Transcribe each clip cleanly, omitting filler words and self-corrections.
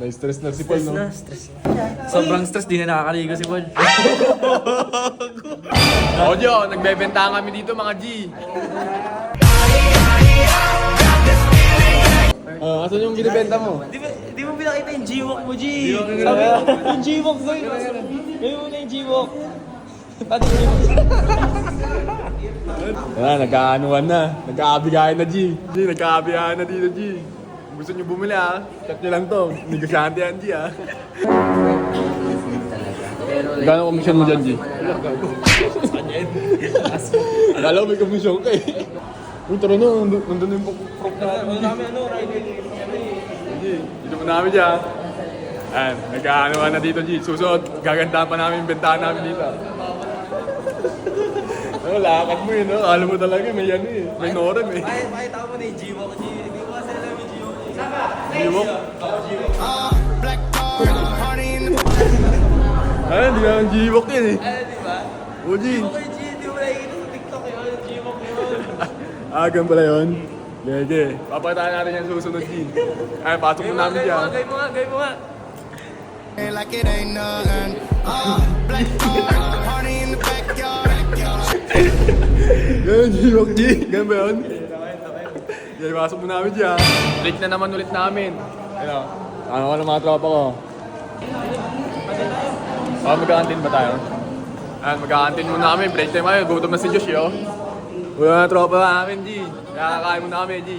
Na-stress na si Paul, no? Stress na. Sobrang stress, di na nakakaligo si Paul. Audio, nagbebenta kami dito mga G. Asan yung binibenta mo? Di mo pinakita yung G-Walk mo, G. Sabi ko, yung G-Walk ko yun. Gawin mo na yung G-Walk. Pati yung G-Walk. Ayan, nagkaanuan na. Nagkaabigayan na, G. Nagkaabigayan na dito, G. Kung gusto nyo bumili, ha? Chat nyo lang to. Negosyante yan, G, ha? Gano'ng komisyon mo dyan, G? Lalo may komisyon ka, eh. Uy, tara na. Nandun yung prop natin. Wala namin riding. G, dito mo namin dyan. Ayan, nagkaanuan na dito, G. Susunod, gagandahan pa namin yung bentahan namin dito. Oh, lakad mo yun, no? Alam mo talaga, may yan eh. May norem eh. Pakita mo na yung G-Walk, G. Hindi ko kasi alam yung G-Walk. G-Walk? Ayun, di naman G-Walk yun eh. Ano, di ba? O, G. Okay, G. Hindi mo nakikita sa TikTok yun. G-Walk yun. Ganun pala yun. Lege. Papakitaan natin yan susunod, G. Ay, pasok mo namin dyan. Gay mo nga. Like it ain't nothing. Black car, party in the backyard. Ganun, G-Walk, G. Ganun ba yun? Yan, pasok mo namin dyan. Break na naman ulit namin. Ano? Ano ka ng mga tropa ko? Mag-aantin ba tayo? Ayan, mag-aantin muna kami. Break time tayo. Gutom na si Josh, yo. Wala na tropa namin, G. Kaya kakain muna kami, G.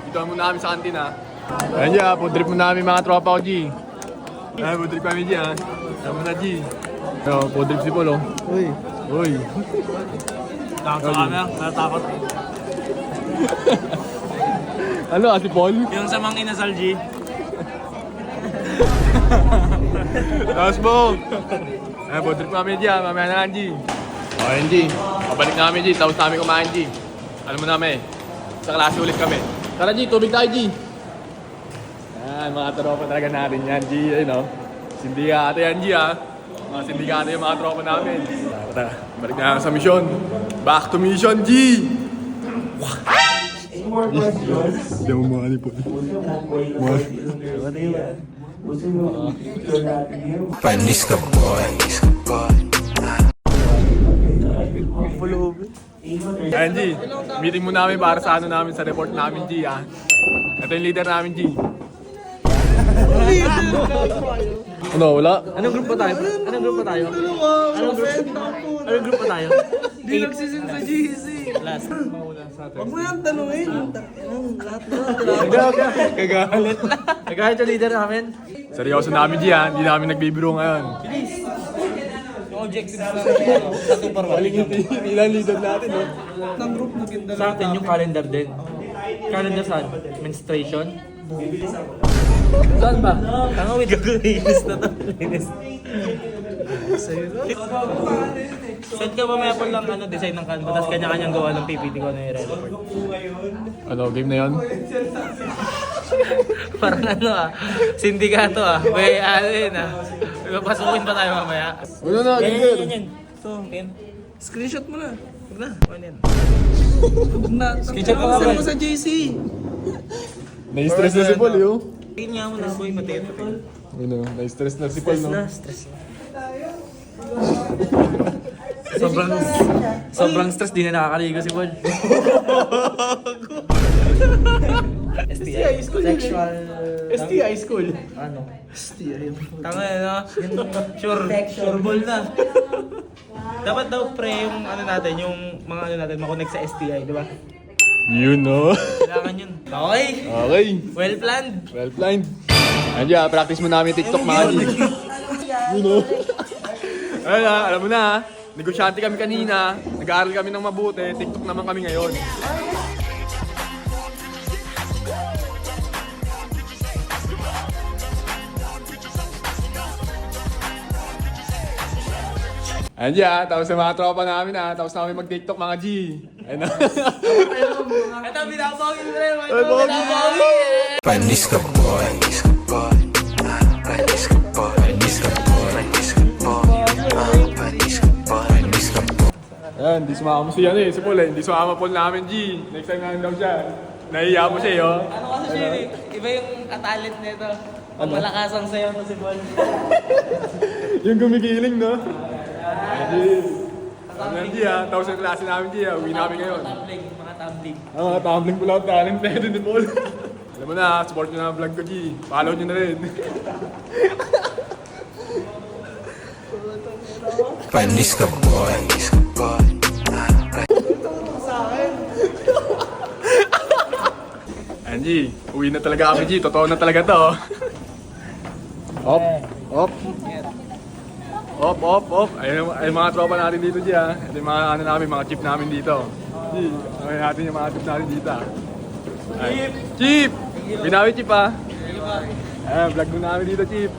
Dito muna kami sa kantin, ha. Ayan, G, ha. Food trip muna kami mga tropa ko, G. Ayan, food trip kami, G, ha. Ayan muna, G. Ayan, food trip si Paul, oh. Uy. Takot ka na. Natakot. Ano, si Paul? Yung sa mga inasal, G. Tapos mo. Ayan, food trip kami, G, ha. Mamaya na lang, G. Ayan, G. Pabalik namin, G. Tapos namin kumain, G. Alam mo namin, sa klase ulit kami. Tara, G. Tubig tayo, G. Ayan, mga tropa talaga natin yan, G. Ayun, no? Sindikato yan, G, ha. Mga sindikato yung mga tropa namin. Tara, balik na sa mission. Back to mission, G! Hindi mo mga po. Panis ka boy. Ayan, G. Meeting mo namin para sa ano namin, sa report namin, G, ha. Ito yung leader namin, G. Ano, wala? Anong group pa tayo? Anong group pa tayo? Hindi nagsisend sa GC. Last. Huwag mo yung tanungin. Kagalit. Nagalit yung leader namin. Seryoso namin, G, ha. Hindi namin nagbibiro ngayon. Yung objectives namin, sa 2 par 1. Ilan leader natin, no? Ng group na ganda. Sa atin yung calendar din. Calendar saan? Menstruation? Saan ba? Tanga, wait. Linis na to. Linis. Send ka mamaya po lang design ng Canva, tapos kanya-kanyang gawa ng PPT ko na i-report. Ano, game na yun? Parang sindikato may alin Pasukin pa tayo mamaya. Ano na, leader? Yan. So, yan. Screenshot mo na. Huwag na, ano yan. Huwag na. Screenshot mo Send ba? mo sa JC. Na-stress na si Paul, yo. Tingin nga mo na boy, pati. Ano, na-stress na si Paul, no? Stress na. Sobrang stress, di na nakakaligo si Paul. STI school. Sexual. STI school. Ano? Tanga Sure ball na. Dapat daw pre yung natin, yung mga natin makonect sa STI, di ba? Yun, no? Kailangan yun. Okay. Okay. Well planned. Well planned. Andiyan, practice mo namin TikTok, mga G. Yun, no? Ayun na, alam mo na, ha? Negosyante kami kanina, nag-aaral kami ng mabuti, TikTok naman kami ngayon. Andiyan, tapos sa mga tropa namin, ha? Tapos na kami mag-TikTok, mga G. Ayun na. Ito, binabawi mo rin. Ay, Bobby! Panis ka boy. Panis ka boy. Panis ka boy. Panis ka boy. Panis ka boy. Panis ka boy. Ayan, hindi sumama si si Paul, eh. Hindi sumama Paul namin, G. Next time namin daw siya. Nahiya mo siya, yo. Ano kasi siya iba yung talent nito. Ang malakas ang sayo to si Bon. Yung gumigiling, no? G. Ano G ha? Tapos yung klase namin G ha. Uwi namin ngayon. Mga tabling. Mga tumbling pull out talent pwede ni Paul. Alam mo na, support nyo na ang vlog ko G. Follow nyo na rin. Panis ka boy. Angie, uwi na talaga kami G. Totoo na talaga to. Op, op. Op. Ayun mga tropa natin dito G ha. Ito yung mga ano namin, mga chip namin dito. G, okay natin yung mga chip natin dito. Chip! Binawi Chip ha. Ayan, vlog mo namin dito Chip.